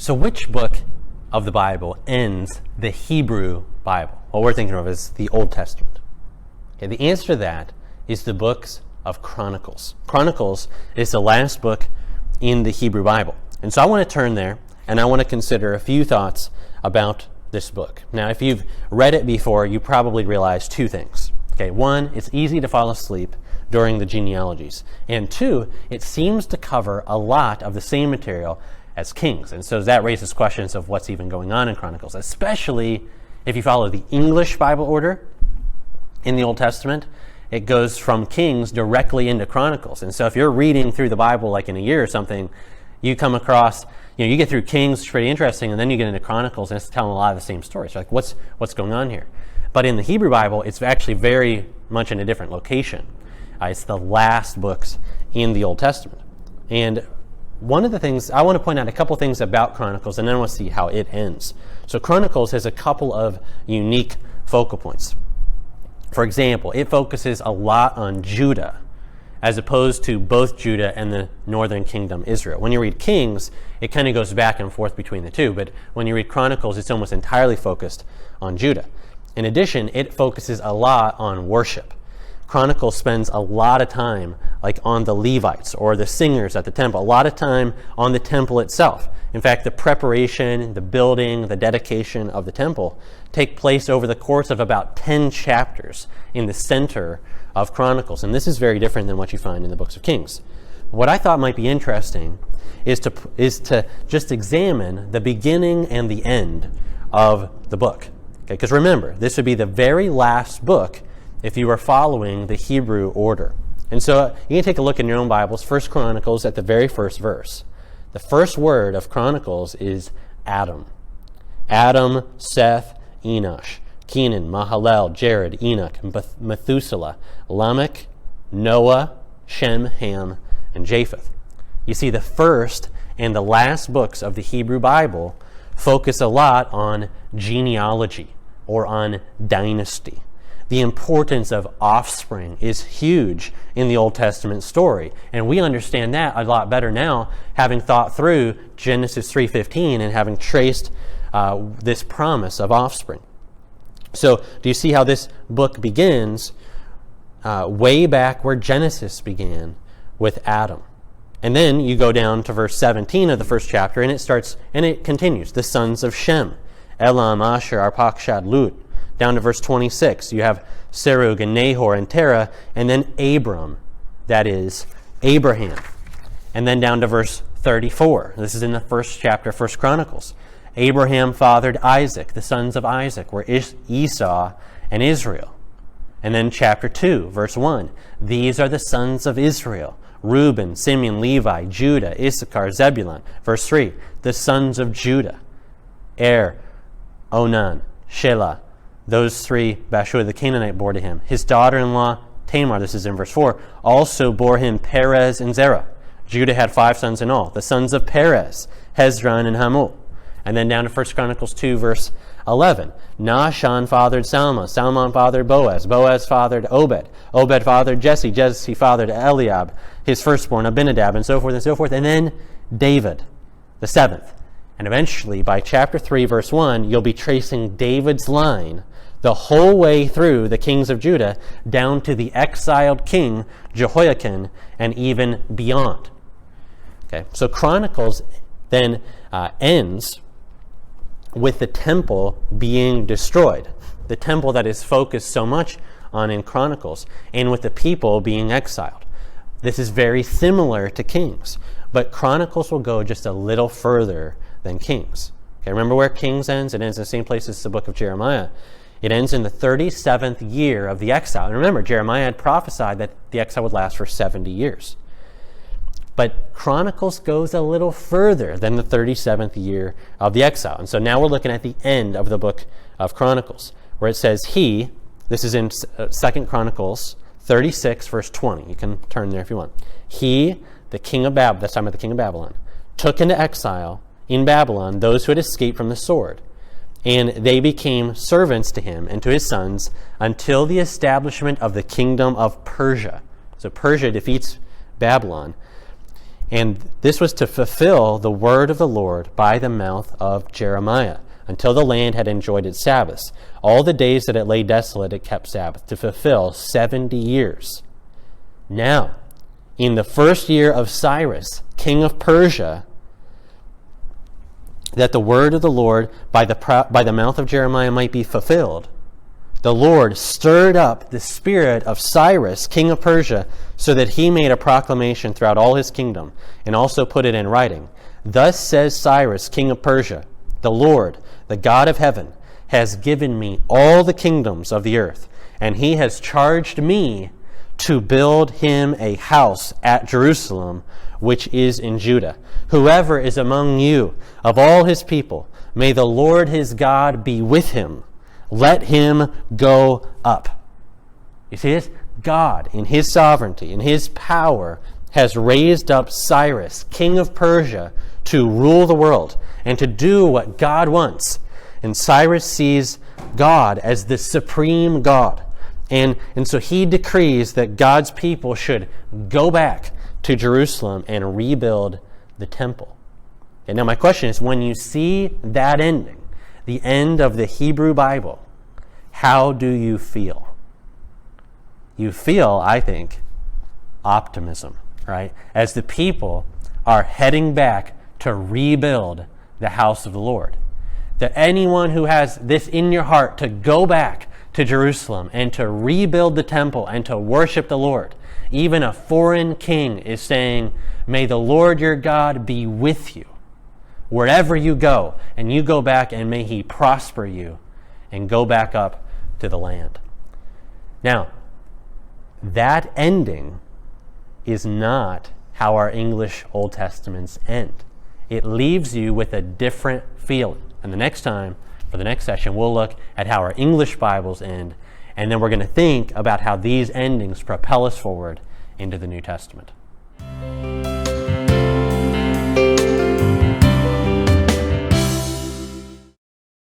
So which book of the Bible ends the Hebrew Bible? What we're thinking of is the Old Testament. Okay, the answer to that is the books of Chronicles. Chronicles is the last book in the Hebrew Bible. And so I want to turn there, and I want to consider a few thoughts about this book. Now, if you've read it before, you probably realize two things. Okay, one, it's easy to fall asleep during the genealogies. And two, it seems to cover a lot of the same material as Kings. And so that raises questions of what's even going on in Chronicles, especially if you follow the English Bible order in the Old Testament. It goes from Kings directly into Chronicles. And so if you're reading through the Bible like in a year or something, you come across, you get through Kings, it's pretty interesting, and then you get into Chronicles, and it's telling a lot of the same stories. You're like, what's going on here? But in the Hebrew Bible, it's actually very much in a different location. It's the last books in the Old Testament. And one of the things, I want to point out a couple things about Chronicles, and then we'll see how it ends. So Chronicles has a couple of unique focal points. For example, it focuses a lot on Judah, as opposed to both Judah and the northern kingdom Israel. When you read Kings, it kind of goes back and forth between the two, but when you read Chronicles, it's almost entirely focused on Judah. In addition, it focuses a lot on worship. Chronicles spends a lot of time on the Levites or the singers at the temple, a lot of time on the temple itself. In fact, the preparation, the building, the dedication of the temple take place over the course of about 10 chapters in the center of Chronicles. And this is very different than what you find in the books of Kings. What I thought might be interesting is to just examine the beginning and the end of the book. Okay, because remember, this would be the very last book if you were following the Hebrew order. And so you can take a look in your own Bibles, 1 Chronicles at the very first verse. The first word of Chronicles is Adam. Adam, Seth, Enosh, Kenan, Mahalalel, Jared, Enoch, Methuselah, Lamech, Noah, Shem, Ham, and Japheth. You see, the first and the last books of the Hebrew Bible focus a lot on genealogy or on dynasty. The importance of offspring is huge in the Old Testament story, and we understand that a lot better now, having thought through Genesis 3:15 and having traced this promise of offspring. So, do you see how this book begins way back where Genesis began with Adam? And then you go down to verse 17 of the first chapter, and it continues. The sons of Shem, Elam, Asher, Arpachshad, Lut. Down to verse 26, you have Serug and Nahor and Terah, and then Abram, that is Abraham. And then down to verse 34. This is in the first chapter, 1 Chronicles. Abraham fathered Isaac. The sons of Isaac were Esau and Israel. And then chapter 2, verse 1. These are the sons of Israel: Reuben, Simeon, Levi, Judah, Issachar, Zebulun. Verse 3. The sons of Judah: Onan, Shelah. Those three Bashur the Canaanite bore to him. His daughter-in-law Tamar, this is in verse 4, also bore him Perez and Zerah. Judah had 5 sons in all. The sons of Perez, Hezron and Hamul. And then down to 1 Chronicles 2, verse 11. Nahshon fathered Salmon. Salmon fathered Boaz. Boaz fathered Obed. Obed fathered Jesse. Jesse fathered Eliab, his firstborn, Abinadab, and so forth and so forth. And then David, the 7th. And eventually, by chapter 3, verse 1, you'll be tracing David's line the whole way through the kings of Judah down to the exiled king Jehoiakim and even beyond. Okay, so Chronicles then ends with the temple being destroyed, the temple that is focused so much on in Chronicles, and with the people being exiled. This is very similar to Kings, but Chronicles will go just a little further than Kings. Okay, remember where Kings ends? It ends in the same place as the book of Jeremiah. It ends in the 37th year of the exile. And remember, Jeremiah had prophesied that the exile would last for 70 years. But Chronicles goes a little further than the 37th year of the exile. And so now we're looking at the end of the book of Chronicles, where it says, this is in 2 Chronicles 36, verse 20. You can turn there if you want. He, the king of Babylon, that's time of the king of Babylon, took into exile in Babylon those who had escaped from the sword, and they became servants to him and to his sons until the establishment of the kingdom of Persia. So Persia defeats Babylon. And this was to fulfill the word of the Lord by the mouth of Jeremiah, until the land had enjoyed its Sabbaths. All the days that it lay desolate, it kept Sabbath, to fulfill 70 years. Now, in the first year of Cyrus, king of Persia, that the word of the Lord by the mouth of Jeremiah might be fulfilled, the Lord stirred up the spirit of Cyrus, king of Persia, so that he made a proclamation throughout all his kingdom, and also put it in writing. Thus says Cyrus, king of Persia, the Lord, the God of heaven, has given me all the kingdoms of the earth, and he has charged me to build him a house at Jerusalem, which is in Judah. Whoever is among you of all his people, may the Lord his God be with him. Let him go up. You see this? God, in his sovereignty, in his power, has raised up Cyrus, king of Persia, to rule the world and to do what God wants. And Cyrus sees God as the supreme God. And so he decrees that God's people should go back to Jerusalem and rebuild the temple. And now my question is, when you see that ending, the end of the Hebrew Bible, how do you feel? You feel, I think, optimism, right? As the people are heading back to rebuild the house of the Lord. That anyone who has this in your heart to go back to Jerusalem and to rebuild the temple and to worship the Lord, even a foreign king is saying, may the Lord your God be with you wherever you go, and you go back, and may he prosper you and go back up to the land. Now, that ending is not how our English Old Testaments end. It leaves you with a different feeling. And the next time, for the next session, we'll look at how our English Bibles end, and then we're going to think about how these endings propel us forward into the New Testament.